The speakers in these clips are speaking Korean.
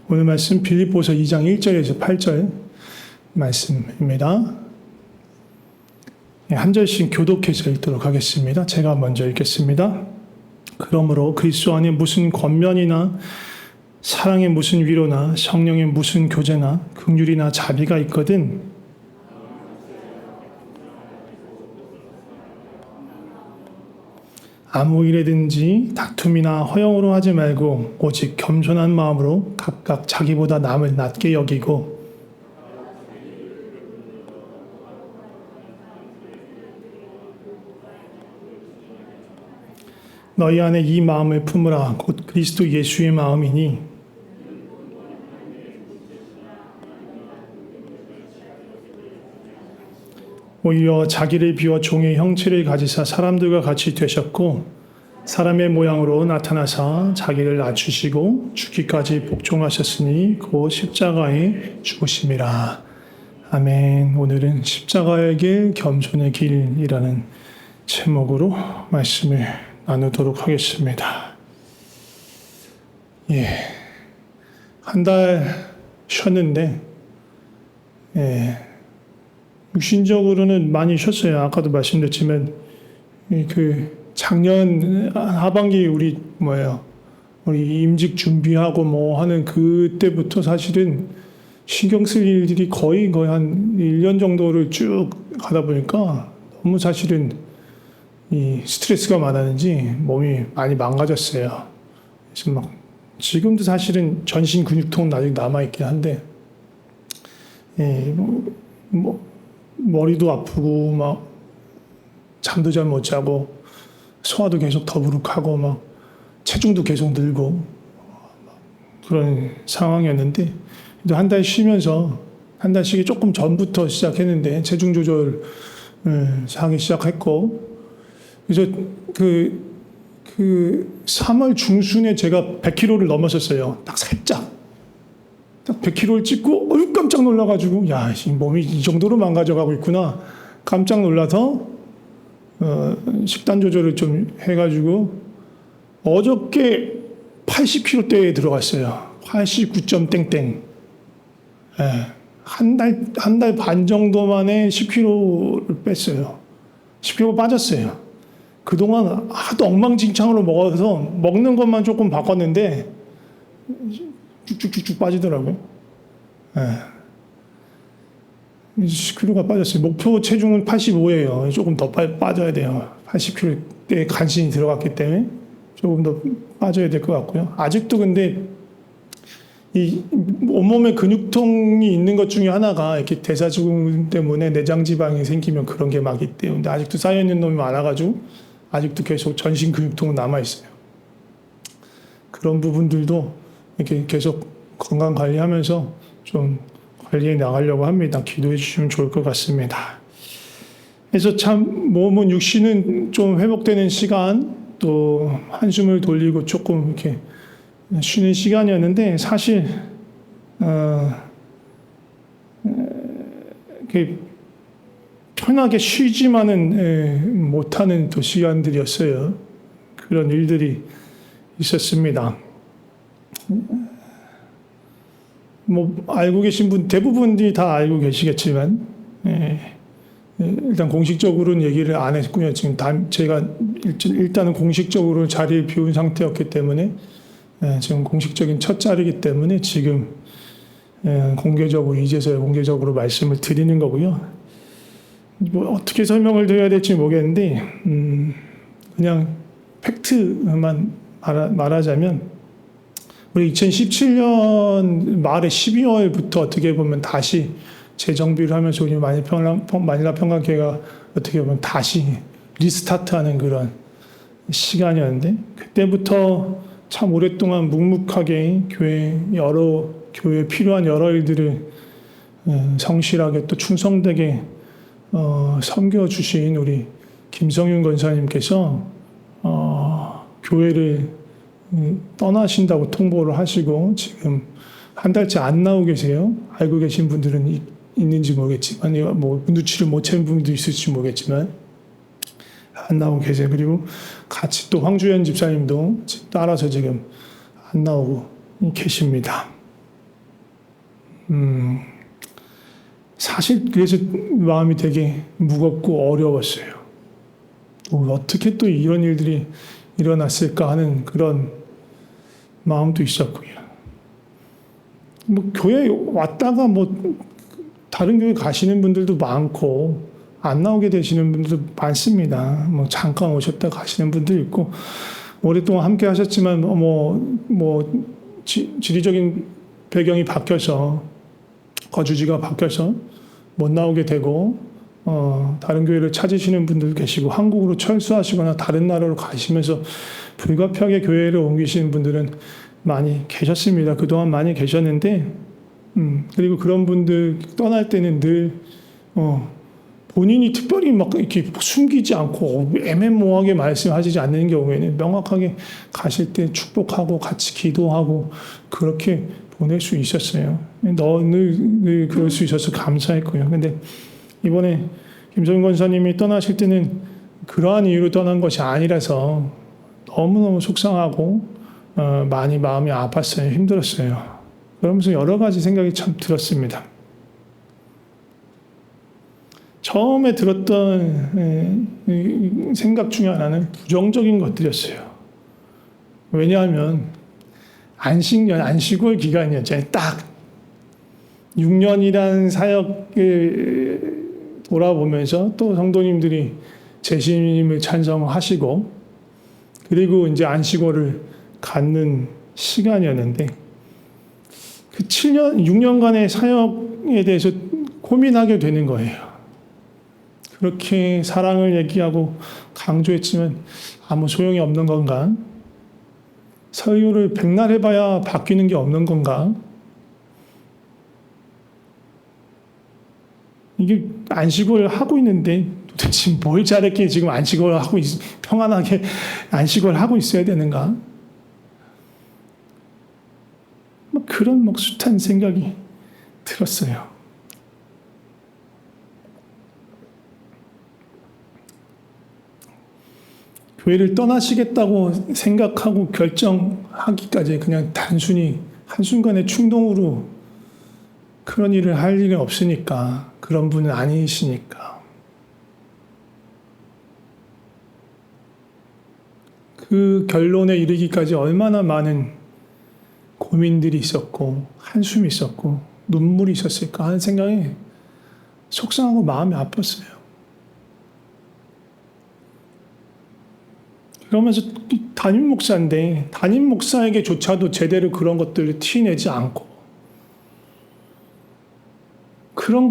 오늘 말씀 빌립보서 2장 1절에서 8절 말씀입니다. 한 절씩 교독해서 읽도록 하겠습니다. 제가 먼저 읽겠습니다. 그러므로 그리스도 안에 무슨 권면이나 사랑의 무슨 위로나 성령의 무슨 교제나 긍휼이나 자비가 있거든 아무 일에든지 다툼이나 허영으로 하지 말고 오직 겸손한 마음으로 각각 자기보다 남을 낮게 여기고 너희 안에 이 마음을 품으라 곧 그리스도 예수의 마음이니 오히려 자기를 비워 종의 형체를 가지사 사람들과 같이 되셨고 사람의 모양으로 나타나사 자기를 낮추시고 죽기까지 복종하셨으니 곧 십자가에 죽으심이라. 아멘. 오늘은 십자가의 길, 겸손의 길이라는 제목으로 말씀을 나누도록 하겠습니다. 한 달 쉬었는데 육신적으로는 많이 쉬었어요. 아까도 말씀드렸지만 작년 하반기 우리 임직 준비하고 뭐 하는 그때부터 사실은 신경 쓸 일들이 거의 한 1년 정도를 쭉 가다 보니까 너무 사실은 이 스트레스가 많았는지 몸이 많이 망가졌어요. 그래서 지금도 사실은 전신 근육통은 아직 남아있긴 한데 머리도 아프고 잠도 잘 못 자고 소화도 계속 더부룩하고 체중도 계속 늘고 그런 상황이었는데 한 달 쉬면서 한 달씩이 조금 전부터 시작했는데 체중 조절을 하기 시작했고 그래서 3월 중순에 제가 100kg를 넘었었어요. 딱 살짝 100kg를 찍고 깜짝 놀라가지고 야, 이 몸이 이 정도로 망가져가고 있구나 깜짝 놀라서 식단 조절을 좀 해가지고 어저께 80kg대에 들어갔어요. 89점 땡땡. 한 달 반 정도 만에 10kg를 뺐어요. 10kg 빠졌어요. 그동안 하도 엉망진창으로 먹어서 먹는 것만 조금 바꿨는데 쭉쭉쭉쭉 빠지더라고요. 10kg가 빠졌어요. 목표 체중은 85예요. 조금 더 빠져야 돼요. 80kg대에 간신히 들어갔기 때문에 조금 더 빠져야 될 것 같고요. 아직도 근데 이 온몸에 근육통이 있는 것 중에 하나가 이렇게 대사증후 때문에 내장 지방이 생기면 그런 게 막 있대요. 근데 아직도 쌓여있는 놈이 많아가지고 아직도 계속 전신 근육통은 남아있어요. 그런 부분들도 이렇게 계속 건강 관리하면서 좀 관리해 나가려고 합니다. 기도해 주시면 좋을 것 같습니다. 그래서 참 몸은 육신은 좀 회복되는 시간 또 한숨을 돌리고 조금 이렇게 쉬는 시간이었는데 사실 편하게 쉬지만은 못하는 또 시간들이었어요. 그런 일들이 있었습니다. 알고 계신 분 대부분이 다 알고 계시겠지만 일단 공식적으로는 얘기를 안 했고요. 지금 제가 일단은 공식적으로 자리를 비운 상태였기 때문에 지금 공식적인 첫 자리이기 때문에 지금 공개적으로 이제서야 공개적으로 말씀을 드리는 거고요. 어떻게 설명을 드려야 될지 모르겠는데 그냥 팩트만 말하자면 우리 2017년 말에 12월부터 어떻게 보면 다시 재정비를 하면서 우리 마닐라 평강교회가 어떻게 보면 다시 리스타트하는 그런 시간이었는데 그때부터 참 오랫동안 묵묵하게 교회에 필요한 여러 일들을 성실하게 또 충성되게 섬겨주신 우리 김성윤 권사님께서 교회를 떠나신다고 통보를 하시고 지금 한 달째 안 나오고 계세요. 알고 계신 분들은 있는지 모르겠지만 눈치를 못 채는 분도 있을지 모르겠지만 안 나오고 계세요. 그리고 같이 또 황주현 집사님도 따라서 지금 안 나오고 계십니다. 사실 그래서 마음이 되게 무겁고 어려웠어요. 어떻게 또 이런 일들이 일어났을까 하는 그런 마음도 있었고요. 뭐 교회 왔다가 뭐 다른 교회 가시는 분들도 많고 안 나오게 되시는 분들도 많습니다. 뭐 잠깐 오셨다 가시는 분도 있고 오랫동안 함께 하셨지만 지리적인 배경이 바뀌어서 거주지가 바뀌어서 못 나오게 되고 다른 교회를 찾으시는 분들 계시고 한국으로 철수하시거나 다른 나라로 가시면서 불가피하게 교회를 옮기시는 분들은 많이 계셨습니다. 그동안 많이 계셨는데 그리고 그런 분들 떠날 때는 늘 본인이 특별히 막 이렇게 숨기지 않고 애매모호하게 말씀하시지 않는 경우에는 명확하게 가실 때 축복하고 같이 기도하고 그렇게 보낼 수 있었어요. 늘 그럴 수 있어서 감사했고요. 근데 이번에 김성윤 권사님이 떠나실 때는 그러한 이유로 떠난 것이 아니라서 너무너무 속상하고 많이 마음이 아팠어요. 힘들었어요. 그러면서 여러 가지 생각이 참 들었습니다. 처음에 들었던 생각 중에 하나는 부정적인 것들이었어요. 왜냐하면 안식월 기간이었잖아요. 딱 6년이라는 사역을 돌아보면서 또 성도님들이 재신임을 찬성하시고 그리고 이제 안식월을 갖는 시간이었는데 그 6년간의 사역에 대해서 고민하게 되는 거예요. 그렇게 사랑을 얘기하고 강조했지만 아무 소용이 없는 건가? 설교를 백날 해봐야 바뀌는 게 없는 건가? 이게 안식월 하고 있는데 도대체 뭘 잘했기에 지금 안식월 하고 평안하게 안식월 하고 있어야 되는가? 그런 숱한 생각이 들었어요. 교회를 떠나시겠다고 생각하고 결정하기까지 그냥 단순히 한순간의 충동으로 그런 일을 할 일은 없으니까 그런 분은 아니시니까 그 결론에 이르기까지 얼마나 많은 고민들이 있었고 한숨이 있었고 눈물이 있었을까 하는 생각에 속상하고 마음이 아팠어요. 그러면서 담임 목사인데 담임 목사에게조차도 제대로 그런 것들을 티내지 않고 그런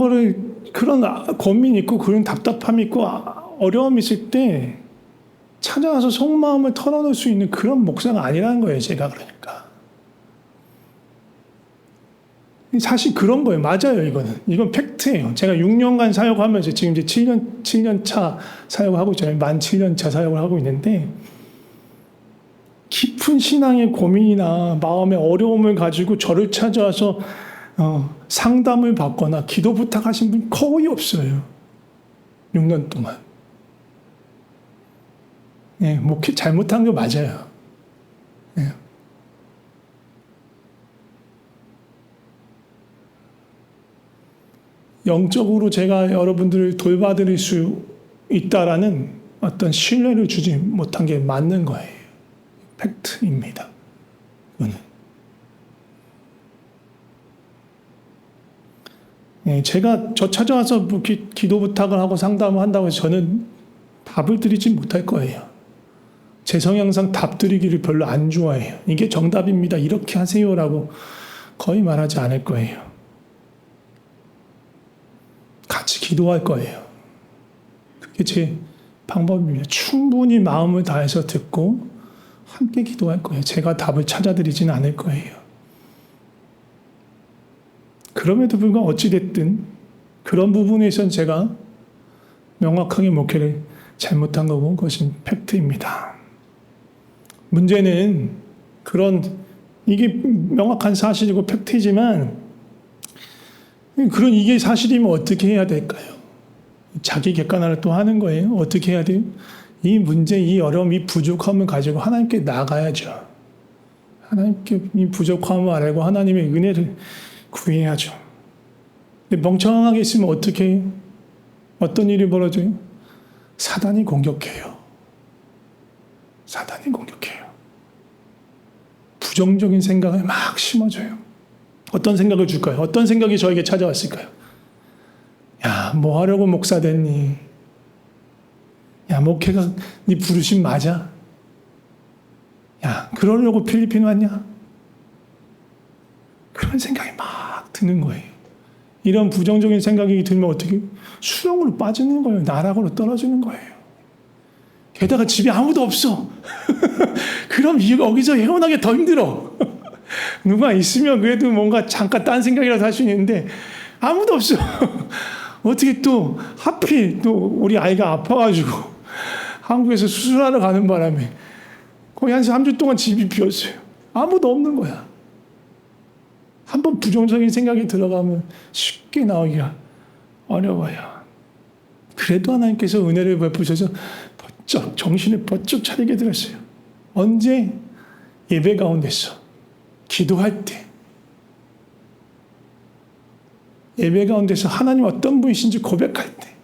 고민 있고 그런 답답함이 있고 어려움이 있을 때 찾아와서 속마음을 털어놓을 수 있는 그런 목사가 아니라는 거예요. 제가 그러니까. 사실 그런 거예요. 맞아요. 이건 팩트예요. 제가 6년간 사역하면서 지금 이제 7년 차 사역을 하고 있잖아요. 만 7년 차 사역을 하고 있는데 깊은 신앙의 고민이나 마음의 어려움을 가지고 저를 찾아와서 상담을 받거나 기도 부탁하신 분 거의 없어요. 6년 동안. 예, 목회 잘못한 거 맞아요. 예. 영적으로 제가 여러분들을 돌봐드릴 수 있다라는 어떤 신뢰를 주지 못한 게 맞는 거예요. 팩트입니다. 그거는. 예, 제가 찾아와서 기도 부탁을 하고 상담을 한다고 해서 저는 답을 드리지 못할 거예요. 제 성향상 답 드리기를 별로 안 좋아해요. 이게 정답입니다. 이렇게 하세요라고 거의 말하지 않을 거예요. 같이 기도할 거예요. 그게 제 방법입니다. 충분히 마음을 다해서 듣고 함께 기도할 거예요. 제가 답을 찾아드리지는 않을 거예요. 그럼에도 불구하고 어찌됐든 그런 부분에선 제가 명확하게 목회를 잘못한 거고 그것은 팩트입니다. 문제는 이게 명확한 사실이고 팩트이지만 이게 사실이면 어떻게 해야 될까요? 자기 객관화를 또 하는 거예요. 어떻게 해야 돼요? 이 문제, 이 어려움, 이 부족함을 가지고 하나님께 나가야죠. 하나님께 이 부족함을 알고 하나님의 은혜를 구해야죠. 멍청하게 있으면 어떻게 해요? 어떤 일이 벌어져요? 사단이 공격해요. 사단이 공격해요. 부정적인 생각을 막 심어줘요. 어떤 생각을 줄까요? 어떤 생각이 저에게 찾아왔을까요? 야, 뭐 하려고 목사 됐니? 야, 목회가 네 부르심 맞아? 야, 그러려고 필리핀 왔냐? 그런 생각이 막 드는 거예요. 이런 부정적인 생각이 들면 어떻게? 수렁으로 빠지는 거예요. 나락으로 떨어지는 거예요. 게다가 집에 아무도 없어. 그럼 여기서 헤어나기 더 힘들어. 누가 있으면 그래도 뭔가 잠깐 딴 생각이라도 할 수 있는데 아무도 없어. 어떻게 또 하필 또 우리 아이가 아파가지고 한국에서 수술하러 가는 바람에 거의 한 3주 동안 집이 비었어요. 아무도 없는 거야. 한번 부정적인 생각이 들어가면 쉽게 나오기가 어려워요. 그래도 하나님께서 은혜를 베푸셔서 번쩍 정신을 번쩍 차리게 되었어요. 언제? 예배 가운데서 기도할 때, 예배 가운데서 하나님 어떤 분이신지 고백할 때,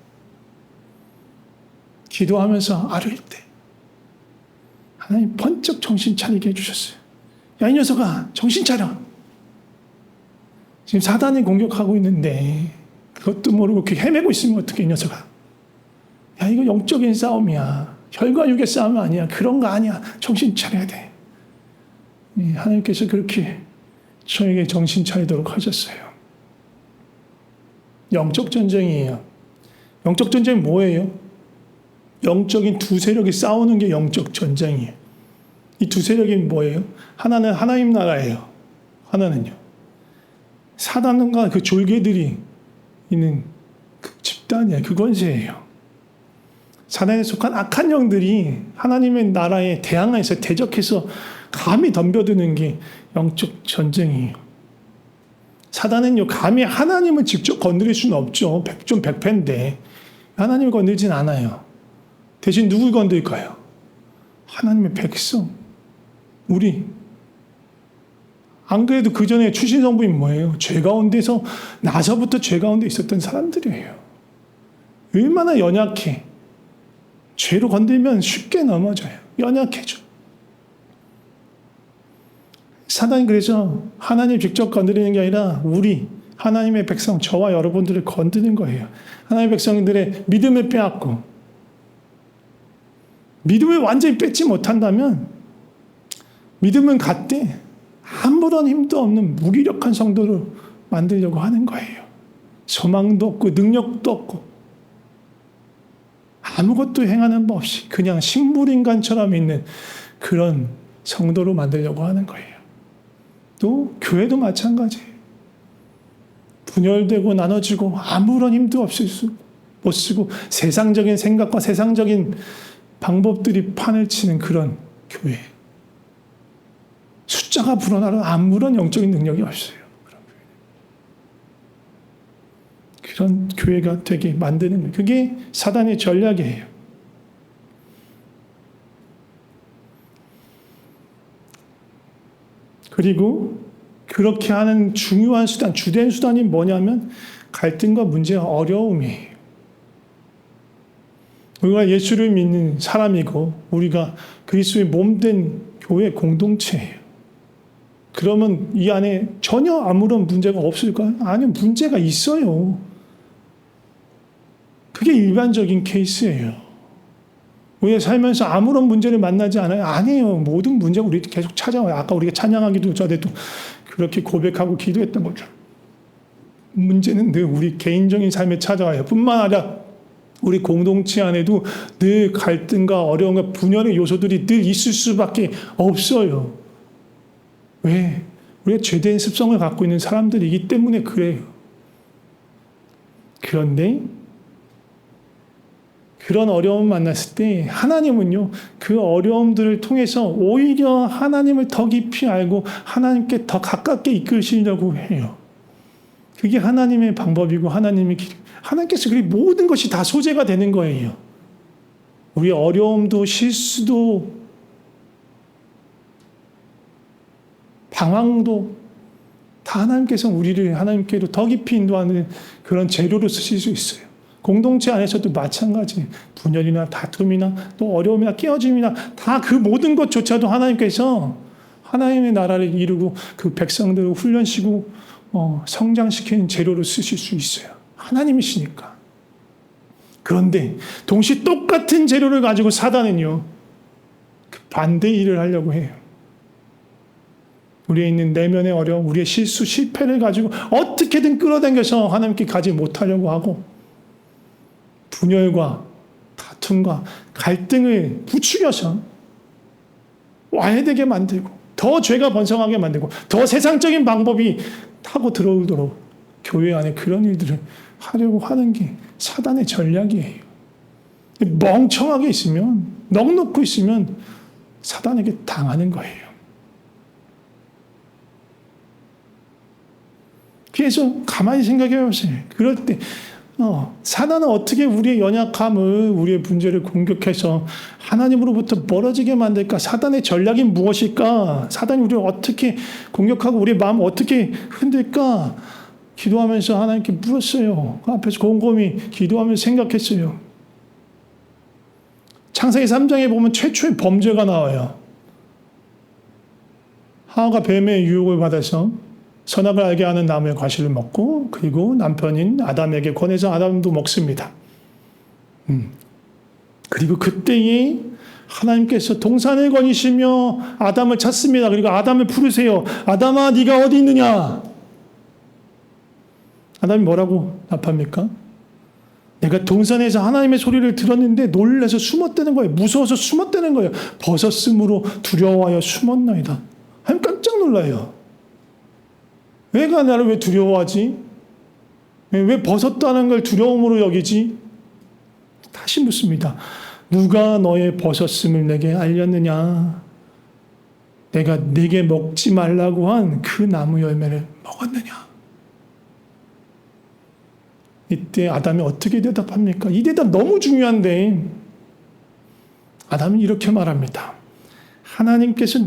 기도하면서 아뢰일 때 하나님 번쩍 정신 차리게 해주셨어요. 야, 이 녀석아, 정신 차려. 지금 사단이 공격하고 있는데 그것도 모르고 헤매고 있으면 어떡해, 이 녀석아. 야, 이거 영적인 싸움이야. 혈과 육의 싸움 아니야. 그런 거 아니야. 정신 차려야 돼. 하나님께서 그렇게 저에게 정신 차리도록 하셨어요. 영적 전쟁이에요. 영적 전쟁이 뭐예요? 영적인 두 세력이 싸우는 게 영적 전쟁이에요. 이 두 세력이 뭐예요? 하나는 하나님 나라예요. 하나는요. 사단과 그 졸개들이 있는 그 집단이에요. 그 권세예요. 사단에 속한 악한 영들이 하나님의 나라에 대항해서 대적해서 감히 덤벼드는 게 영적 전쟁이에요. 사단은요, 감히 하나님을 직접 건드릴 수는 없죠. 좀 백패인데 하나님을 건들진 않아요. 대신 누굴 건들까요? 하나님의 백성, 우리. 안 그래도 그 전에 출신 성분이 뭐예요? 죄 가운데서 나서부터 죄 가운데 있었던 사람들이에요. 얼마나 연약해. 죄로 건들면 쉽게 넘어져요. 연약해져. 사단이 그래서 하나님 직접 건드리는 게 아니라 우리 하나님의 백성, 저와 여러분들을 건드는 거예요. 하나님의 백성들의 믿음을 빼앗고, 믿음을 완전히 뺏지 못한다면 믿음은 갖되 아무런 힘도 없는 무기력한 성도로 만들려고 하는 거예요. 소망도 없고 능력도 없고 아무것도 행하는 법 없이 그냥 식물인간처럼 있는 그런 성도로 만들려고 하는 거예요. 또 교회도 마찬가지예요. 분열되고 나눠지고 아무런 힘도 없이 못 쓰고 세상적인 생각과 세상적인 방법들이 판을 치는 그런 교회. 숫자가 불어나도 아무런 영적인 능력이 없어요. 그런 교회가 되게 만드는 거예요. 그게 사단의 전략이에요. 그리고 그렇게 하는 중요한 수단, 주된 수단이 뭐냐면 갈등과 문제와 어려움이에요. 우리가 예수를 믿는 사람이고 우리가 그리스도의 몸된 교회 공동체예요. 그러면 이 안에 전혀 아무런 문제가 없을까요? 아니요, 문제가 있어요. 그게 일반적인 케이스예요. 우리가 살면서 아무런 문제를 만나지 않아요? 아니에요. 모든 문제가 우리 계속 찾아와요. 아까 우리가 찬양하기도 전에도 그렇게 고백하고 기도했던 거죠. 문제는 늘 우리 개인적인 삶에 찾아와요. 뿐만 아니라 우리 공동체 안에도 늘 갈등과 어려움과 분열의 요소들이 늘 있을 수밖에 없어요. 왜? 우리가 죄된 습성을 갖고 있는 사람들이기 때문에 그래요. 그런데 그런 어려움을 만났을 때 하나님은요, 그 어려움들을 통해서 오히려 하나님을 더 깊이 알고 하나님께 더 가깝게 이끌시려고 해요. 그게 하나님의 방법이고 하나님의 길. 하나님께서 그 모든 것이 다 소재가 되는 거예요. 우리의 어려움도 실수도 방황도 다 하나님께서 우리를 하나님께로 더 깊이 인도하는 그런 재료로 쓰실 수 있어요. 공동체 안에서도 마찬가지. 분열이나 다툼이나 또 어려움이나 깨어짐이나 다 그 모든 것조차도 하나님께서 하나님의 나라를 이루고 그 백성들을 훈련시키고 성장시키는 재료로 쓰실 수 있어요. 하나님이시니까. 그런데 동시에 똑같은 재료를 가지고 사단은요, 그 반대 일을 하려고 해요. 우리에 있는 내면의 어려움, 우리의 실수, 실패를 가지고 어떻게든 끌어당겨서 하나님께 가지 못하려고 하고, 분열과 다툼과 갈등을 부추겨서 와해되게 만들고, 더 죄가 번성하게 만들고, 더 세상적인 방법이 타고 들어오도록 교회 안에 그런 일들을 하려고 하는 게 사단의 전략이에요. 멍청하게 있으면, 넋놓고 있으면 사단에게 당하는 거예요. 그래서 가만히 생각해 보세요. 그럴 때 사단은 어떻게 우리의 연약함을, 우리의 문제를 공격해서 하나님으로부터 멀어지게 만들까? 사단의 전략이 무엇일까? 사단이 우리를 어떻게 공격하고 우리의 마음을 어떻게 흔들까? 기도하면서 하나님께 물었어요. 그 앞에서 곰곰이 기도하면서 생각했어요. 창세기 3장에 보면 최초의 범죄가 나와요. 하와가 뱀의 유혹을 받아서 선악을 알게 하는 나무의 과실을 먹고, 그리고 남편인 아담에게 권해서 아담도 먹습니다. 그리고 그때에 하나님께서 동산을 거니시며 아담을 찾습니다. 그리고 아담을 부르세요. 아담아, 네가 어디 있느냐? 아담이 뭐라고 답합니까? 내가 동산에서 하나님의 소리를 들었는데 놀라서 숨었다는 거예요. 무서워서 숨었다는 거예요. 벗었으므로 두려워하여 숨었나이다. 하나님 깜짝 놀라요. 내가 나를 왜 두려워하지? 왜 벗었다는 걸 두려움으로 여기지? 다시 묻습니다. 누가 너의 벗었음을 내게 알렸느냐? 내가 네게 먹지 말라고 한 그 나무 열매를 먹었느냐? 이때 아담이 어떻게 대답합니까? 이 대답 너무 중요한데 아담이 이렇게 말합니다. 하나님께서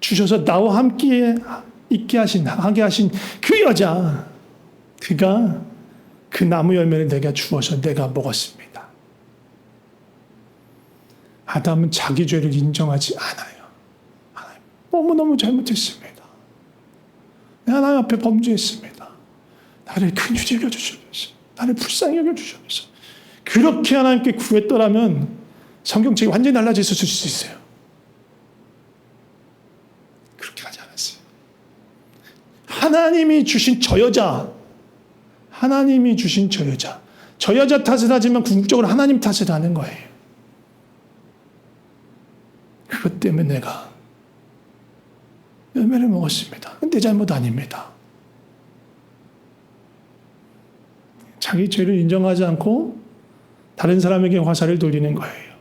주셔서 나와 함께 하게 하신 그 여자, 그가 그 나무 열매를 내가 주어서 내가 먹었습니다. 아담은 자기 죄를 인정하지 않아요. 하나님, 너무너무 잘못했습니다. 하나님 앞에 범죄했습니다. 나를 긍휼히 여겨주셔서, 나를 불쌍히 여겨주셔서, 그렇게 하나님께 구했더라면 성경책이 완전히 달라졌을 수 있어요. 그렇게 하지 않았어요. 하나님이 주신 저 여자, 저 여자 탓을 하지만 궁극적으로 하나님 탓을 하는 거예요. 그것 때문에 내가 열매를 먹었습니다. 내 잘못 아닙니다. 자기 죄를 인정하지 않고 다른 사람에게 화살을 돌리는 거예요.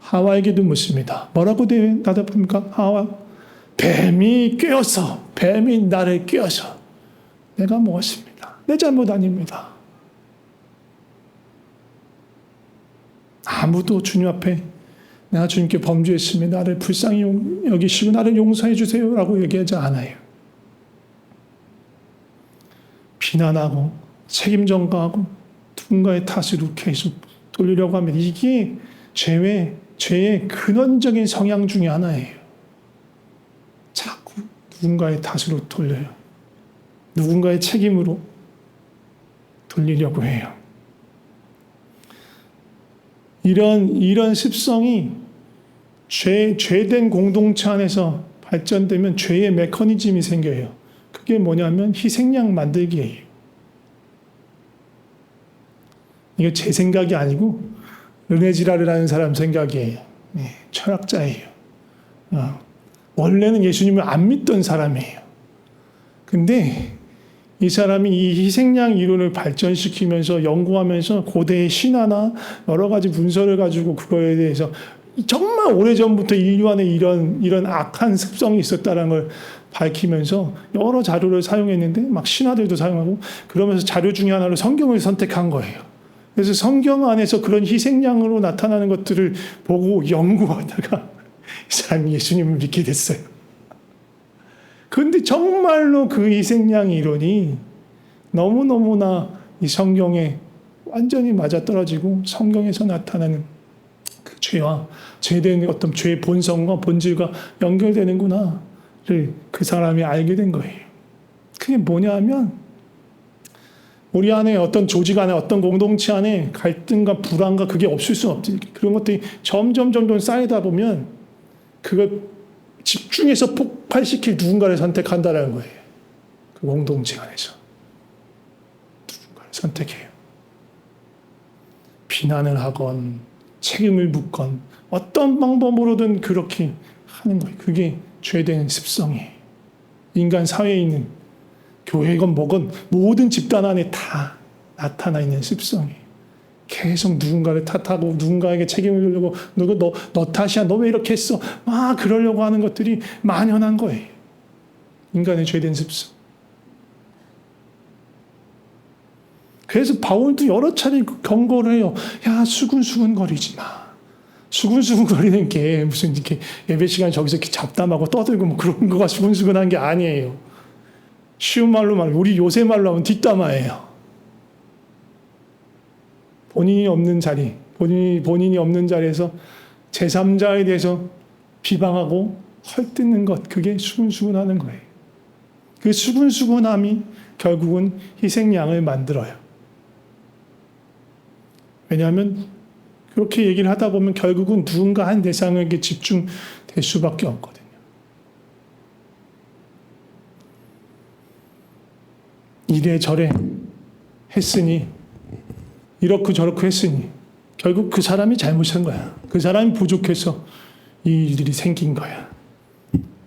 하와에게도 묻습니다. 뭐라고 대답합니까? 하와, 뱀이 나를 꿰어서 내가 먹었습니다. 내 잘못 아닙니다. 아무도 주님 앞에 내가 주님께 범죄했습니다. 나를 불쌍히 여기시고 나를 용서해 주세요 라고 얘기하지 않아요. 비난하고 책임 전가하고 누군가의 탓으로 계속 돌리려고 하면 이게 죄의 근원적인 성향 중에 하나예요. 자꾸 누군가의 탓으로 돌려요. 누군가의 책임으로 돌리려고 해요. 이런 습성이 죄된 공동체 안에서 발전되면 죄의 메커니즘이 생겨요. 그게 뭐냐면 희생양 만들기예요. 이거 제 생각이 아니고 르네지라를 하는 사람 생각이에요. 철학자예요. 원래는 예수님을 안 믿던 사람이에요. 근데 이 사람이 이 희생양 이론을 발전시키면서 연구하면서 고대의 신화나 여러 가지 문서를 가지고 그거에 대해서 정말 오래전부터 인류 안에 이런 악한 습성이 있었다는 걸 밝히면서 여러 자료를 사용했는데 막 신화들도 사용하고 그러면서 자료 중에 하나로 성경을 선택한 거예요. 그래서 성경 안에서 그런 희생양으로 나타나는 것들을 보고 연구하다가 이 사람이 예수님을 믿게 됐어요. 그런데 정말로 그 희생양 이론이 너무너무나 이 성경에 완전히 맞아떨어지고 성경에서 나타나는 그 죄와 죄된 어떤 죄의 본성과 본질과 연결되는구나를 그 사람이 알게 된 거예요. 그게 뭐냐 하면 우리 안에 어떤 조직 안에 어떤 공동체 안에 갈등과 불안과 그게 없을 수 없지. 그런 것들이 점점 쌓이다 보면 그걸 집중해서 폭발시킬 누군가를 선택한다는 거예요. 그 공동체 안에서 누군가를 선택해요. 비난을 하건 책임을 묻건 어떤 방법으로든 그렇게 하는 거예요. 그게 죄된 습성이에요. 인간 사회에 있는 교회건 뭐건 모든 집단 안에 다 나타나 있는 습성이에요. 계속 누군가를 탓하고 누군가에게 책임을 주려고 너 탓이야. 너 왜 이렇게 했어? 막 그러려고 하는 것들이 만연한 거예요. 인간의 죄된 습성. 그래서 바울도 여러 차례 경고를 해요. 야, 수근수근 거리지 마. 수근수근 거리는 게 무슨 이렇게 예배 시간 저기서 이렇게 잡담하고 떠들고 뭐 그런 거가 수근수근한 게 아니에요. 쉬운 말로 말하면 우리 요새 말로 하면 뒷담화예요. 본인이 없는 자리, 본인이 없는 자리에서 제3자에 대해서 비방하고 헐뜯는 것, 그게 수근수근하는 거예요. 그 수근수근함이 결국은 희생양을 만들어요. 왜냐하면 그렇게 얘기를 하다 보면 결국은 누군가 한 대상에게 집중될 수밖에 없거든요. 이래저래 했으니 이렇고 저렇고 했으니 결국 그 사람이 잘못한 거야. 그 사람이 부족해서 이 일들이 생긴 거야.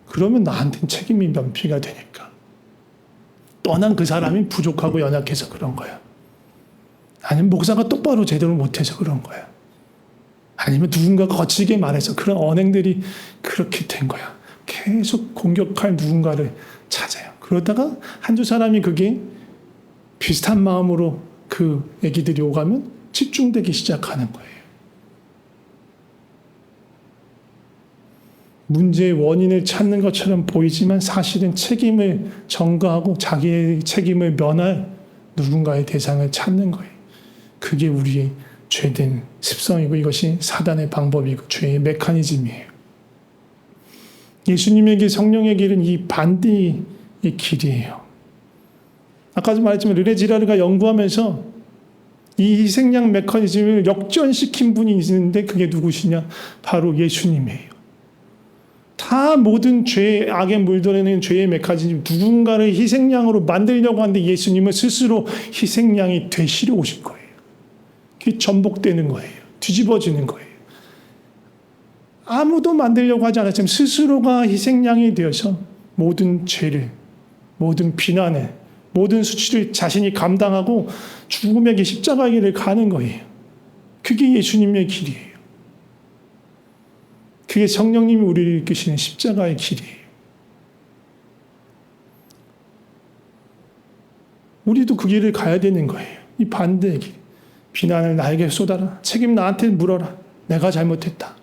그러면 나한테는 책임이 면피가 되니까. 떠난 그 사람이 부족하고 연약해서 그런 거야. 아니면 목사가 똑바로 제대로 못해서 그런 거야. 아니면 누군가가 거칠게 말해서 그런 언행들이 그렇게 된 거야. 계속 공격할 누군가를 찾아요. 그러다가 한두 사람이 그게 비슷한 마음으로 그 얘기들이 오가면 집중되기 시작하는 거예요. 문제의 원인을 찾는 것처럼 보이지만 사실은 책임을 전가하고 자기의 책임을 면할 누군가의 대상을 찾는 거예요. 그게 우리의 죄된 습성이고 이것이 사단의 방법이고 죄의 메커니즘이에요. 예수님에게 성령의 길은 이 반대의 길이에요. 아까도 말했지만 르네 지라르가 연구하면서 이 희생양 메커니즘을 역전시킨 분이 있는데 그게 누구시냐? 바로 예수님이에요. 다 모든 죄, 악에 물들어있는 죄의 메커니즘, 누군가를 희생양으로 만들려고 하는데 예수님은 스스로 희생양이 되시려 오신 거예요. 그게 전복되는 거예요. 뒤집어지는 거예요. 아무도 만들려고 하지 않았지만 스스로가 희생양이 되어서 모든 죄를, 모든 비난을, 모든 수치를 자신이 감당하고 죽음의 십자가의 길을 가는 거예요. 그게 예수님의 길이에요. 그게 성령님이 우리를 이끄시는 십자가의 길이에요. 우리도 그 길을 가야 되는 거예요. 이 반대의 길. 비난을 나에게 쏟아라. 책임 나한테 물어라. 내가 잘못했다.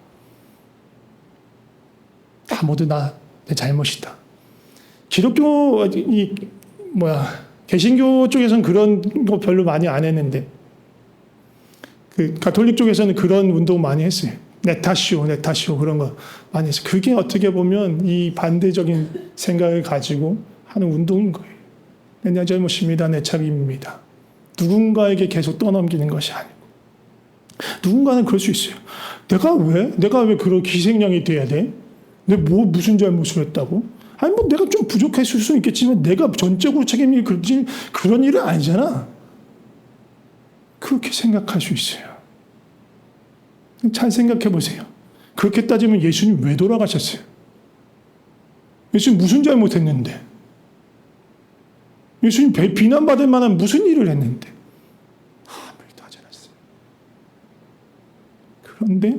다 모두 내 잘못이다. 기독교 개신교 쪽에서는 그런 거 별로 많이 안 했는데 그 가톨릭 쪽에서는 그런 운동 많이 했어요. 내 탓이오 그런 거 많이 했어요. 그게 어떻게 보면 이 반대적인 생각을 가지고 하는 운동인 거예요. 내 잘못입니다. 내 책임입니다. 누군가에게 계속 떠넘기는 것이 아니고 누군가는 그럴 수 있어요. 내가 왜 그렇게 희생양이 돼야 돼? 내가 무슨 잘못을 했다고? 아니 내가 좀 부족했을 수 있겠지만 내가 전적으로 책임이 그런 일은 아니잖아. 그렇게 생각할 수 있어요. 잘 생각해 보세요. 그렇게 따지면 예수님 왜 돌아가셨어요? 예수님 무슨 잘못했는데? 예수님 비난받을 만한 무슨 일을 했는데? 아무 일도 하지 않았어요. 그런데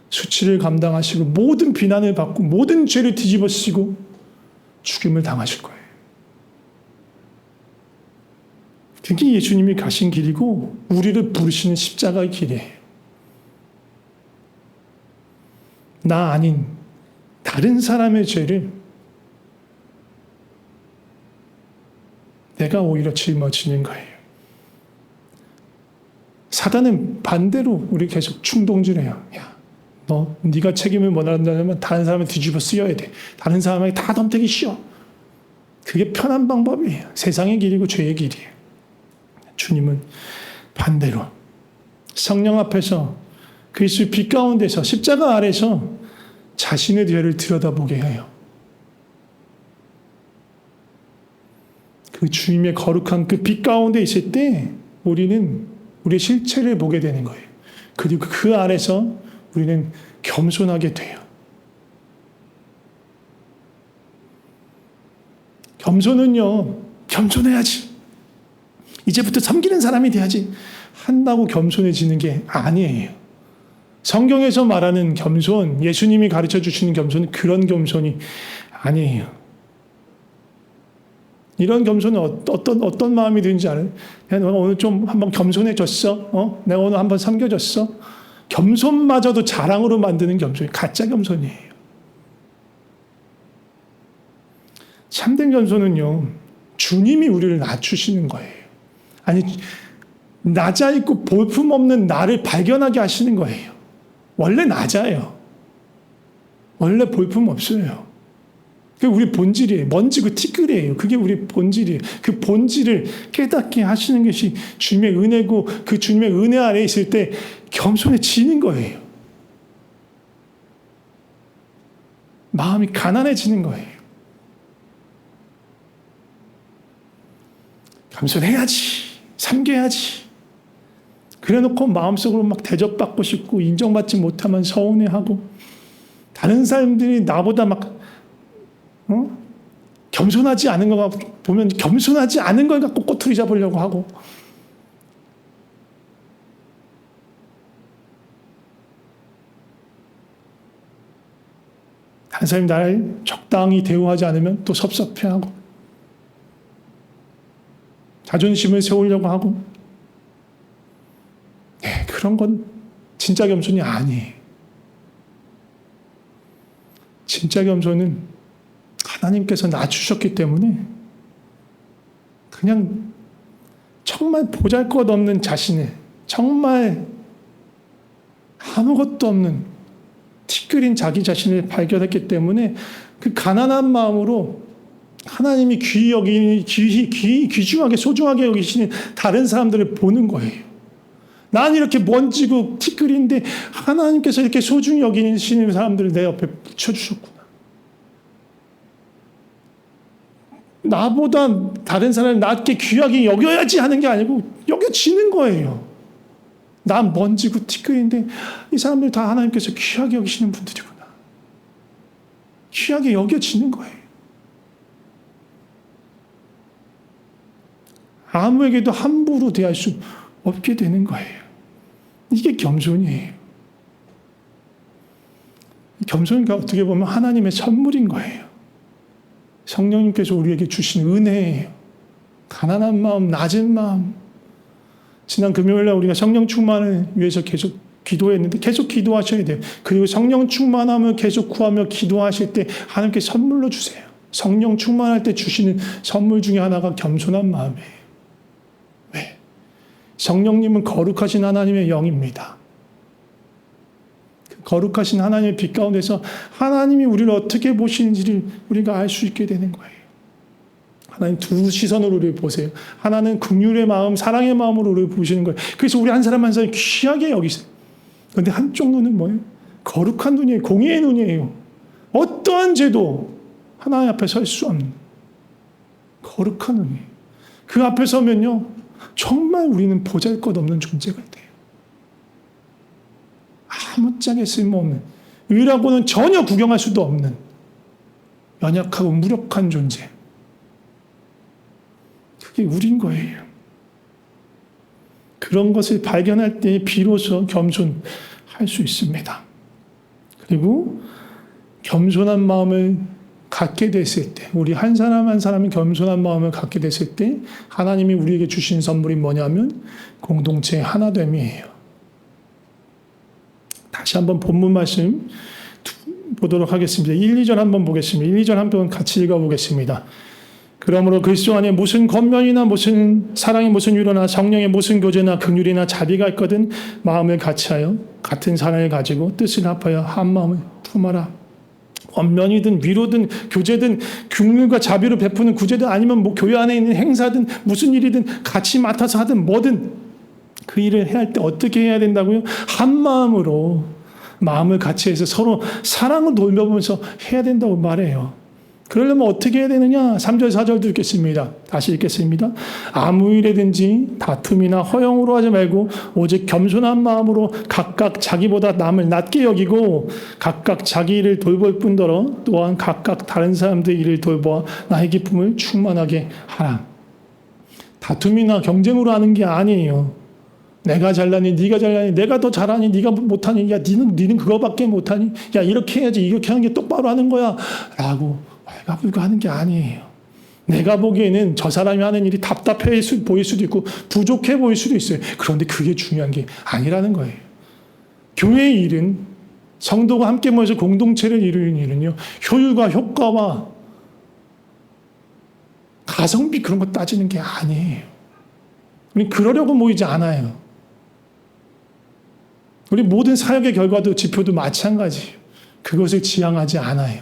수치를 감당하시고 모든 비난을 받고 모든 죄를 뒤집어쓰고 죽임을 당하실 거예요. 그게 예수님이 가신 길이고 우리를 부르시는 십자가의 길이에요. 나 아닌 다른 사람의 죄를 내가 오히려 짊어지는 거예요. 사단은 반대로 우리 계속 충동질해요. 야, 네가 책임을 원한다면 다른 사람을 뒤집어 쓰여야 돼. 다른 사람에게 다 덤태기 쉬워. 그게 편한 방법이에요. 세상의 길이고 죄의 길이에요. 주님은 반대로 성령 앞에서 그리스도의 빛 가운데서 십자가 아래서 자신의 죄를 들여다보게 해요. 그 주님의 거룩한 그 빛 가운데 있을 때 우리는 우리의 실체를 보게 되는 거예요. 그리고 그 아래서 우리는 겸손하게 돼요. 겸손은요, 겸손해야지. 이제부터 섬기는 사람이 돼야지. 한다고 겸손해지는 게 아니에요. 성경에서 말하는 겸손, 예수님이 가르쳐 주시는 겸손은 그런 겸손이 아니에요. 이런 겸손은 어떤 마음이 드는지 알아요? 내가 오늘 좀 한번 겸손해졌어? 내가 오늘 한번 섬겨줬어? 겸손마저도 자랑으로 만드는 겸손이 가짜 겸손이에요. 참된 겸손은요, 주님이 우리를 낮추시는 거예요. 아니, 낮아 있고 볼품없는 나를 발견하게 하시는 거예요. 원래 낮아요. 원래 볼품 없어요. 그게 우리 본질이에요. 먼지고 티끌이에요. 그게 우리 본질이에요. 그 본질을 깨닫게 하시는 것이 주님의 은혜고 그 주님의 은혜 아래 있을 때 겸손해지는 거예요. 마음이 가난해지는 거예요. 겸손해야지. 섬겨야지. 그래놓고 마음속으로 막 대접받고 싶고 인정받지 못하면 서운해하고 다른 사람들이 나보다 막 겸손하지 않은 거 보면 겸손하지 않은 걸 갖고 꼬투리 잡으려고 하고 다른 사람이 나를 적당히 대우하지 않으면 또 섭섭해하고 자존심을 세우려고 하고 그런 건 진짜 겸손이 아니에요. 진짜 겸손은 하나님께서 낮추셨기 때문에 그냥 정말 보잘것없는 자신을 정말 아무것도 없는 티끌인 자기 자신을 발견했기 때문에 그 가난한 마음으로 하나님이 귀중하게 소중하게 여기시는 다른 사람들을 보는 거예요. 난 이렇게 먼지고 티끌인데 하나님께서 이렇게 소중히 여기시는 사람들을 내 옆에 붙여주셨구나. 나보다 다른 사람을 낮게 귀하게 여겨야지 하는 게 아니고 여겨지는 거예요. 난 먼지고 티끌인데 이 사람들 다 하나님께서 귀하게 여기시는 분들이구나. 귀하게 여겨지는 거예요. 아무에게도 함부로 대할 수 없게 되는 거예요. 이게 겸손이에요. 겸손이 어떻게 보면 하나님의 선물인 거예요. 성령님께서 우리에게 주신 은혜예요. 가난한 마음, 낮은 마음. 지난 금요일날 우리가 성령 충만을 위해서 계속 기도했는데 계속 기도하셔야 돼요. 그리고 성령 충만함을 계속 구하며 기도하실 때 하나님께 선물로 주세요. 성령 충만할 때 주시는 선물 중에 하나가 겸손한 마음이에요. 왜? 성령님은 거룩하신 하나님의 영입니다. 그 거룩하신 하나님의 빛 가운데서 하나님이 우리를 어떻게 보시는지를 우리가 알 수 있게 되는 거예요. 하나님 두 시선으로 우리를 보세요. 하나는 긍휼의 마음, 사랑의 마음으로 우리를 보시는 거예요. 그래서 우리 한 사람 한 사람 귀하게 여기세요. 그런데 한쪽 눈은 뭐예요? 거룩한 눈이에요. 공의의 눈이에요. 어떠한 죄도 하나님 앞에 설 수 없는 거룩한 눈이에요. 그 앞에 서면요, 정말 우리는 보잘것없는 존재가 돼요. 아무짝에 쓸모없는, 의라고는 전혀 구경할 수도 없는 연약하고 무력한 존재. 그게 우린 거예요. 그런 것을 발견할 때 비로소 겸손할 수 있습니다. 그리고 겸손한 마음을 갖게 됐을 때, 우리 한 사람 한 사람이 겸손한 마음을 갖게 됐을 때 하나님이 우리에게 주신 선물이 뭐냐면 공동체의 하나됨이에요. 다시 한번 본문 말씀 보도록 하겠습니다. 1, 2절 한번 보겠습니다. 1, 2절 한번 같이 읽어보겠습니다. 그러므로 그리스도 안에 무슨 권면이나 무슨 사랑의 무슨 위로나 성령의 무슨 교제나 긍휼이나 자비가 있거든 마음을 같이하여 같은 사랑을 가지고 뜻을 합하여 한 마음을 품어라. 권면이든 위로든 교제든 긍휼과 자비를 베푸는 구제든 아니면 뭐 교회 안에 있는 행사든 무슨 일이든 같이 맡아서 하든 뭐든 그 일을 해야 할 때 어떻게 해야 된다고요? 한 마음으로 마음을 같이 해서 서로 사랑을 돌려보면서 해야 된다고 말해요. 그러려면 어떻게 해야 되느냐? 3절 4절도 읽겠습니다. 다시 읽겠습니다. 아무 일에든지 다툼이나 허영으로 하지 말고 오직 겸손한 마음으로 각각 자기보다 남을 낮게 여기고 각각 자기 일을 돌볼 뿐더러 또한 각각 다른 사람들의 일을 돌보아 나의 기쁨을 충만하게 하라. 다툼이나 경쟁으로 하는 게 아니에요. 내가 잘나니 네가 잘나니 내가 더 잘하니 네가 못하니 야 니는 그거밖에 못하니 야 이렇게 해야지 이렇게 하는 게 똑바로 하는 거야 라고 왈가불가 하는 게 아니에요. 내가 보기에는 저 사람이 하는 일이 답답해 보일 수도 있고 부족해 보일 수도 있어요. 그런데 그게 중요한 게 아니라는 거예요. 교회의 일은 성도가 함께 모여서 공동체를 이루는 일은요. 효율과 효과와 가성비 그런 거 따지는 게 아니에요. 우리 그러려고 모이지 않아요. 우리 모든 사역의 결과도 지표도 마찬가지예요. 그것을 지향하지 않아요.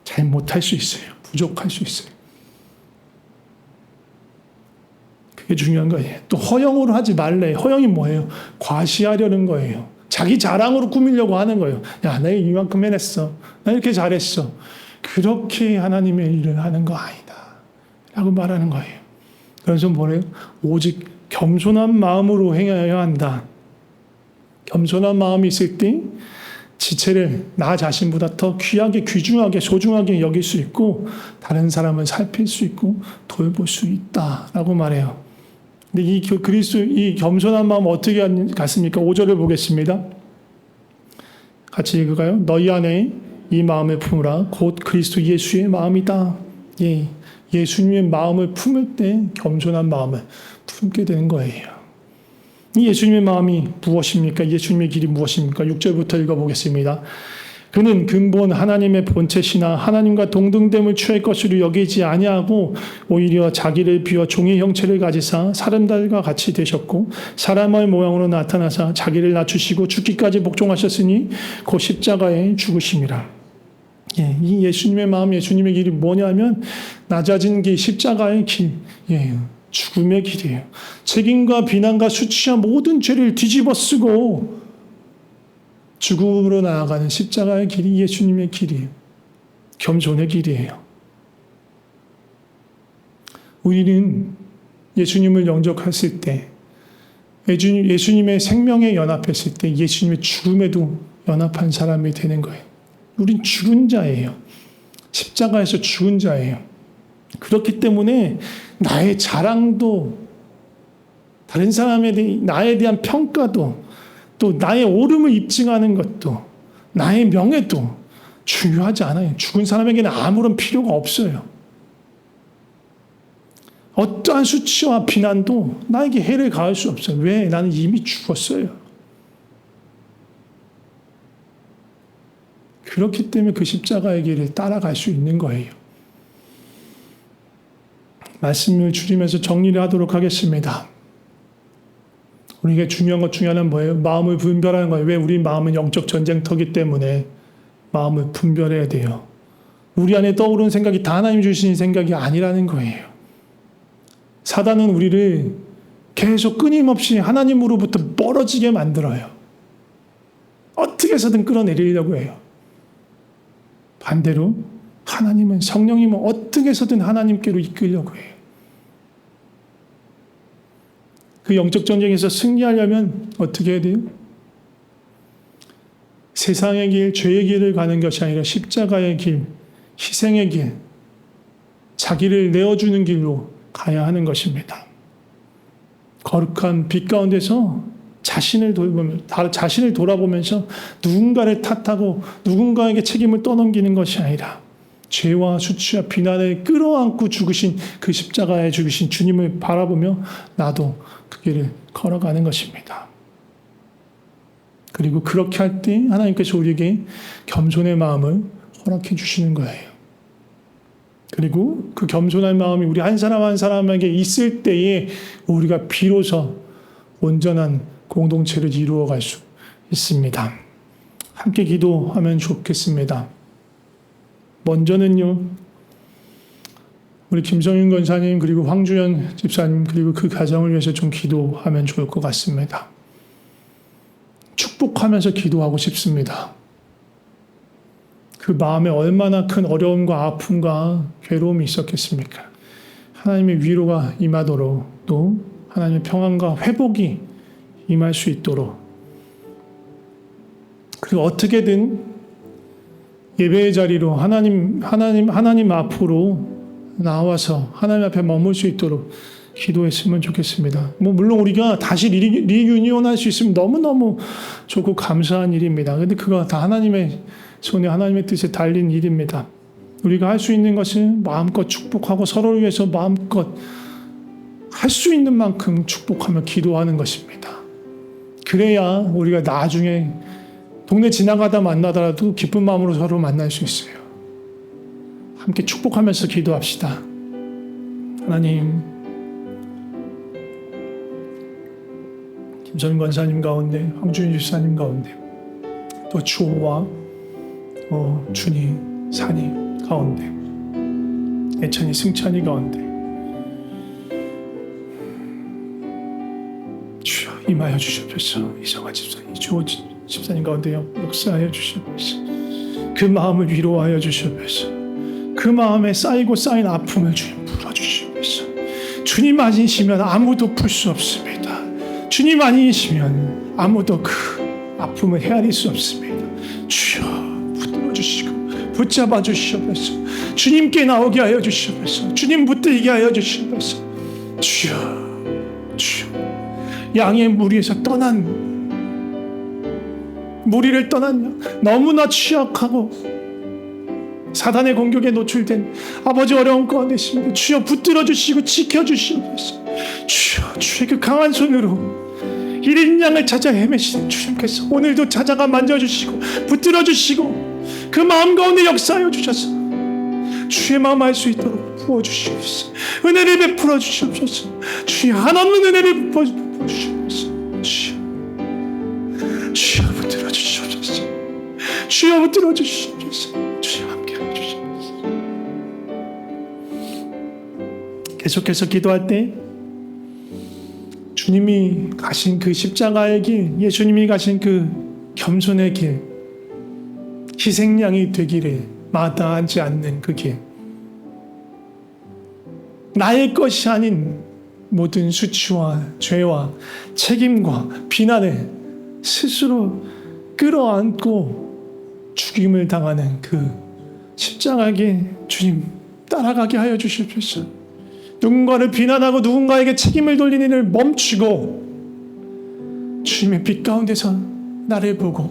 잘 못할 수 있어요. 부족할 수 있어요. 그게 중요한 거예요. 또 허영으로 하지 말래. 허영이 뭐예요? 과시하려는 거예요. 자기 자랑으로 꾸미려고 하는 거예요. 야, 내가 이만큼 해냈어. 나 이렇게 잘했어. 그렇게 하나님의 일을 하는 거 아니다. 라고 말하는 거예요. 그래서 뭐래요? 오직 겸손한 마음으로 행해야 한다. 겸손한 마음이 있을 때 지체를 나 자신보다 더 귀하게 귀중하게 소중하게 여길 수 있고 다른 사람을 살필 수 있고 돌볼 수 있다라고 말해요. 근데 이 겸손한 마음 어떻게 갔습니까? 5절을 보겠습니다. 같이 읽을까요? 너희 안에 이 마음을 품으라 곧 그리스도 예수의 마음이다. 예, 예수님의 마음을 품을 때 겸손한 마음을 품게 되는 거예요. 이 예수님의 마음이 무엇입니까? 예수님의 길이 무엇입니까? 6절부터 읽어보겠습니다. 그는 근본 하나님의 본체시나 하나님과 동등됨을 취할 것으로 여기지 아니하고 오히려 자기를 비워 종의 형체를 가지사 사람들과 같이 되셨고 사람의 모양으로 나타나사 자기를 낮추시고 죽기까지 복종하셨으니 곧 십자가에 죽으심이라. 예, 이 예수님의 마음, 예수님의 길이 뭐냐면 낮아진 길, 십자가의 길. 예. 죽음의 길이에요. 책임과 비난과 수치와 모든 죄를 뒤집어 쓰고 죽음으로 나아가는 십자가의 길이 예수님의 길이에요. 겸손의 길이에요. 우리는 예수님을 영접했을 때, 예수님의 생명에 연합했을 때 예수님의 죽음에도 연합한 사람이 되는 거예요. 우린 죽은 자예요. 십자가에서 죽은 자예요. 그렇기 때문에 나의 자랑도 다른 사람에 나에 대한 평가도 또 나의 옳음을 입증하는 것도 나의 명예도 중요하지 않아요. 죽은 사람에게는 아무런 필요가 없어요. 어떠한 수치와 비난도 나에게 해를 가할 수 없어요. 왜? 나는 이미 죽었어요. 그렇기 때문에 그 십자가의 길을 따라갈 수 있는 거예요. 말씀을 줄이면서 정리를 하도록 하겠습니다. 우리에게 중요한 것 중에 하나는 뭐예요? 마음을 분별하는 거예요. 왜? 우리 마음은 영적 전쟁터기 때문에 마음을 분별해야 돼요. 우리 안에 떠오르는 생각이 다 하나님 주신 생각이 아니라는 거예요. 사단은 우리를 계속 끊임없이 하나님으로부터 멀어지게 만들어요. 어떻게 해서든 끌어내리려고 해요. 반대로 하나님은, 성령님은 어떻게 해서든 하나님께로 이끌려고 해요. 그 영적 전쟁에서 승리하려면 어떻게 해야 돼요? 세상의 길, 죄의 길을 가는 것이 아니라 십자가의 길, 희생의 길, 자기를 내어주는 길로 가야 하는 것입니다. 거룩한 빛 가운데서 자신을 돌아보면서 누군가를 탓하고 누군가에게 책임을 떠넘기는 것이 아니라 죄와 수치와 비난을 끌어안고 죽으신 그 십자가에 죽으신 주님을 바라보며 나도 그 길을 걸어가는 것입니다. 그리고 그렇게 할 때 하나님께서 우리에게 겸손의 마음을 허락해 주시는 거예요. 그리고 그 겸손한 마음이 우리 한 사람 한 사람에게 있을 때에 우리가 비로소 온전한 공동체를 이루어갈 수 있습니다. 함께 기도하면 좋겠습니다. 먼저는요, 우리 김성윤 권사님 그리고 황주연 집사님 그리고 그 가정을 위해서 좀 기도하면 좋을 것 같습니다. 축복하면서 기도하고 싶습니다. 그 마음에 얼마나 큰 어려움과 아픔과 괴로움이 있었겠습니까? 하나님의 위로가 임하도록, 또 하나님의 평안과 회복이 임할 수 있도록, 그리고 어떻게든 예배의 자리로 하나님 앞으로 나와서 하나님 앞에 머물 수 있도록 기도했으면 좋겠습니다. 물론 우리가 다시 리유니온할 수 있으면 너무너무 좋고 감사한 일입니다. 근데 그거 다 하나님의 손에 하나님의 뜻에 달린 일입니다. 우리가 할 수 있는 것은 마음껏 축복하고 서로를 위해서 마음껏 할 수 있는 만큼 축복하며 기도하는 것입니다. 그래야 우리가 나중에 동네 지나가다 만나더라도 기쁜 마음으로 서로 만날 수 있어요. 함께 축복하면서 기도합시다. 하나님, 김선 권사님 가운데, 황주인 집사님 가운데, 또 주호와 준이, 산이 가운데, 애찬이, 승찬이 가운데 주여 임하여 주시옵소서. 이성아 집사님, 주호 집사님 가운데 역사하여 주시옵소서. 그 마음을 위로하여 주시옵소서. 그 마음에 쌓이고 쌓인 아픔을 주님 풀어주시옵소서. 주님 아니시면 아무도 풀 수 없습니다. 주님 아니시면 아무도 그 아픔을 헤아릴 수 없습니다. 주여 붙들어 주시고 붙잡아 주시옵소서. 주님께 나오게 하여 주시옵소서. 주님 붙들게 하여 주시옵소서. 주여 양의 무리에서 무리를 떠난 너무나 취약하고 사단의 공격에 노출된 아버지 어려운 가운데 있습니다. 주여 붙들어 주시고 지켜 주시옵소서. 주여 주의 그 강한 손으로 1인 양을 찾아 헤매시는 주님께서 오늘도 찾아가 만져주시고 붙들어 주시고 그 마음 가운데 역사하여 주셔서 주의 마음 알 수 있도록 부어주시옵소서. 은혜를 베풀어 주시옵소서. 주의 한없는 은혜를 베풀어 주시옵소서. 주여 붙들어 주시옵소서. 주여 붙들어 주시옵소서. 주여 함께하여 주시옵소서. 계속해서 기도할 때 주님이 가신 그 십자가의 길, 예수님이 가신 그 겸손의 길, 희생양이 되기를 마다하지 않는 그 길, 나의 것이 아닌 모든 수치와 죄와 책임과 비난을 스스로 끌어안고 죽임을 당하는 그 십자가에 주님 따라가게 하여 주시옵소서. 누군가를 비난하고 누군가에게 책임을 돌리는 일을 멈추고 주님의 빛 가운데서 나를 보고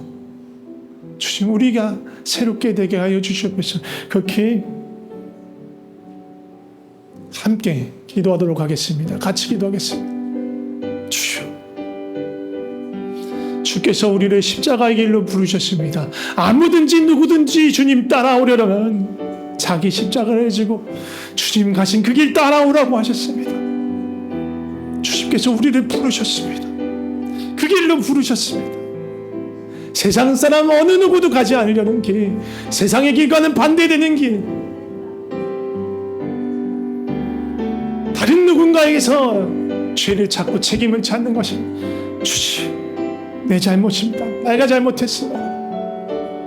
주님 우리가 새롭게 되게 하여 주시옵소서. 그렇게 함께 기도하도록 하겠습니다. 같이 기도하겠습니다. 주께서 우리를 십자가의 길로 부르셨습니다. 아무든지 누구든지 주님 따라오려면 자기 십자가를 지고 주님 가신 그 길 따라오라고 하셨습니다. 주님께서 우리를 부르셨습니다. 그 길로 부르셨습니다. 세상 사람 어느 누구도 가지 않으려는 길, 세상의 길과는 반대되는 길, 다른 누군가에게서 죄를 찾고 책임을 찾는 것이 주님 내 잘못입니다. 내가 잘못했습니다.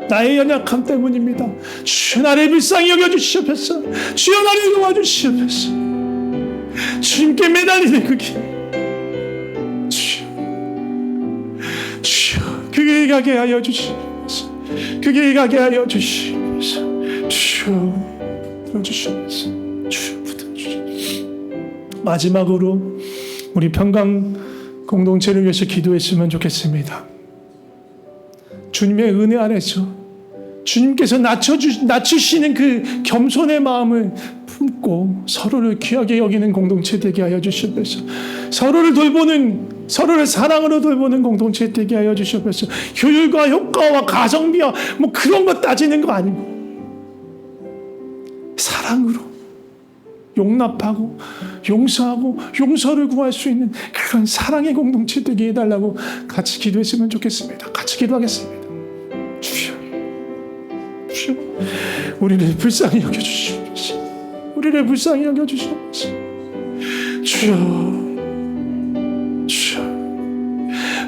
나의 연약함 때문입니다. 주여 나를 불쌍히 여겨주시옵소서. 주여 나를 도와주시옵소서. 주님께 매달리는 그 길, 주여 그 길 가게 하여 주시옵소서. 그 길 가게 하여 주시옵소서. 주여 들어주시옵소서. 주여 붙어주시옵소서. 마지막으로 우리 평강 공동체를 위해서 기도했으면 좋겠습니다. 주님의 은혜 안에서 주님께서 낮추시는 그 겸손의 마음을 품고 서로를 귀하게 여기는 공동체 되게 하여 주시옵소서. 서로를 돌보는, 서로를 사랑으로 돌보는 공동체 되게 하여 주시옵소서. 효율과 효과와 가성비와 그런 거 따지는 거 아니고 사랑으로 용납하고 용서하고 용서를 구할 수 있는 그런 사랑의 공동체 되게 해달라고 같이 기도했으면 좋겠습니다. 같이 기도하겠습니다. 주여, 주여, 우리를 불쌍히 여겨주시옵소서. 우리를 불쌍히 여겨주시옵소서. 주여, 주여,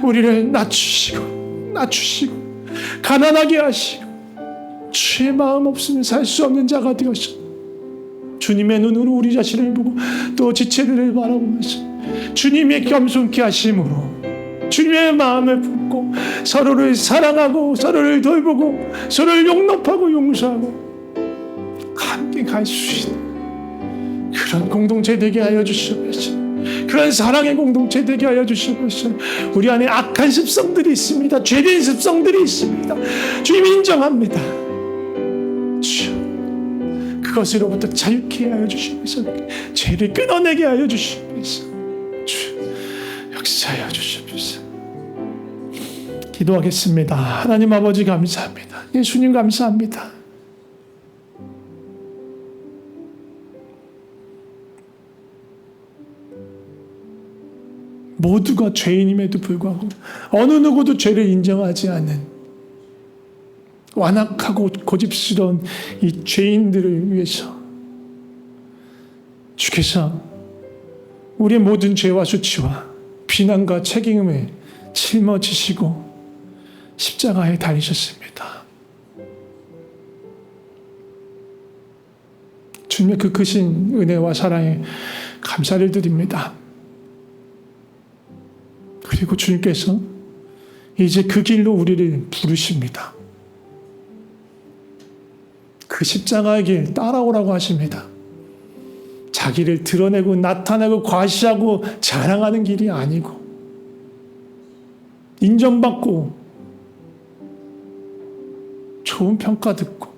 우리를 낮추시고 가난하게 하시고 주의 마음 없으면 살 수 없는 자가 되어서 주님의 눈으로 우리 자신을 보고 또 지체들을 바라보면서 주님의 겸손케 하심으로 주님의 마음을 품고 서로를 사랑하고 서로를 돌보고 서로를 용납하고 용서하고 함께 갈 수 있는 그런 공동체 되게 하여 주시옵소서. 그런 사랑의 공동체 되게 하여 주시옵소서. 우리 안에 악한 습성들이 있습니다. 죄된 습성들이 있습니다. 주님 인정합니다. 주여, 그것으로부터 자유케 하여 주시옵소서. 죄를 끊어내게 하여 주시옵소서. 주여, 역사하여 주시옵소서. 기도하겠습니다. 하나님 아버지 감사합니다. 예수님 감사합니다. 모두가 죄인임에도 불구하고 어느 누구도 죄를 인정하지 않는 완악하고 고집스러운 이 죄인들을 위해서 주께서 우리의 모든 죄와 수치와 비난과 책임을 짊어지시고 십자가에 달리셨습니다. 주님의 그 크신 은혜와 사랑에 감사를 드립니다. 그리고 주님께서 이제 그 길로 우리를 부르십니다. 그 십자가의 길 따라오라고 하십니다. 자기를 드러내고 나타내고 과시하고 자랑하는 길이 아니고 인정받고 좋은 평가 듣고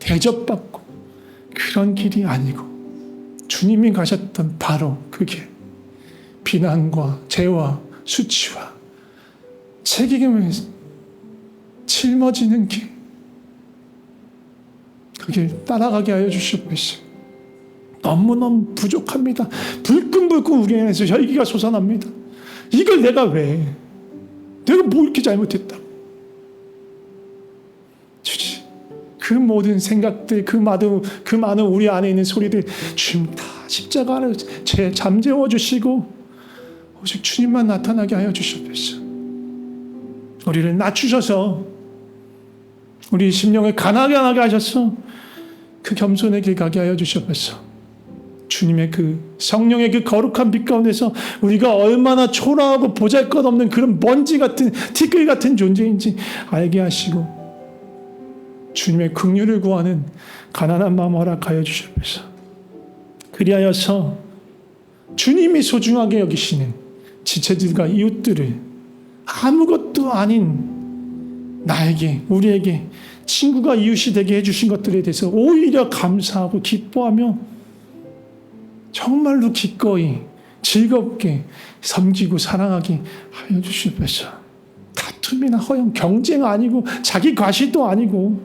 대접받고 그런 길이 아니고 주님이 가셨던 바로 그 길, 비난과 죄와 수치와 책임을 짊어지는 길, 그 길 따라가게 하여 주시옵소서. 너무너무 부족합니다. 불끈불끈 우리 안에서 혈기가 솟아납니다. 이걸 내가 왜? 내가 뭐 이렇게 잘못했다고? 주지. 그 모든 생각들, 그 많은 우리 안에 있는 소리들 주님 다 십자가를 잠재워 주시고 오직 주님만 나타나게 하여 주시옵소서. 우리를 낮추셔서 우리 심령을 가난하게 하셔서 그 겸손의 길 가게 하여 주시옵소서. 주님의 그 성령의 그 거룩한 빛 가운데서 우리가 얼마나 초라하고 보잘것없는 그런 먼지 같은 티끌 같은 존재인지 알게 하시고 주님의 긍휼을 구하는 가난한 마음 허락하여 주시옵소서. 그리하여서 주님이 소중하게 여기시는 지체들과 이웃들을 아무것도 아닌 나에게, 우리에게 친구가 이웃이 되게 해주신 것들에 대해서 오히려 감사하고 기뻐하며 정말로 기꺼이 즐겁게 섬기고 사랑하게 하여 주시옵소서. 다툼이나 허영, 경쟁 아니고 자기 과시도 아니고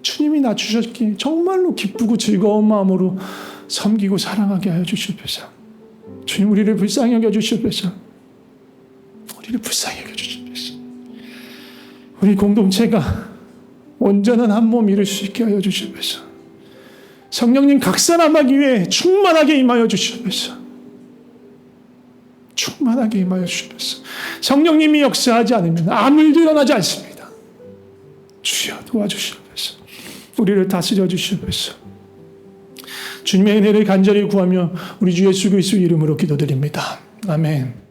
주님이 낮추셨기에 정말로 기쁘고 즐거운 마음으로 섬기고 사랑하게 하여 주시옵소서. 주님, 우리를 불쌍히 여겨주시옵소서. 우리를 불쌍히 여겨주시옵소서. 우리 공동체가 온전한 한 몸 이룰 수 있게 하여 주시옵소서. 성령님 각사람하기 위해 충만하게 임하여 주시옵소서. 충만하게 임하여 주시옵소서. 성령님이 역사하지 않으면 아무 일도 일어나지 않습니다. 주여 도와주시옵소서. 우리를 다스려 주시옵소서. 주님의 은혜를 간절히 구하며 우리 주 예수 그리스도의 이름으로 기도드립니다. 아멘.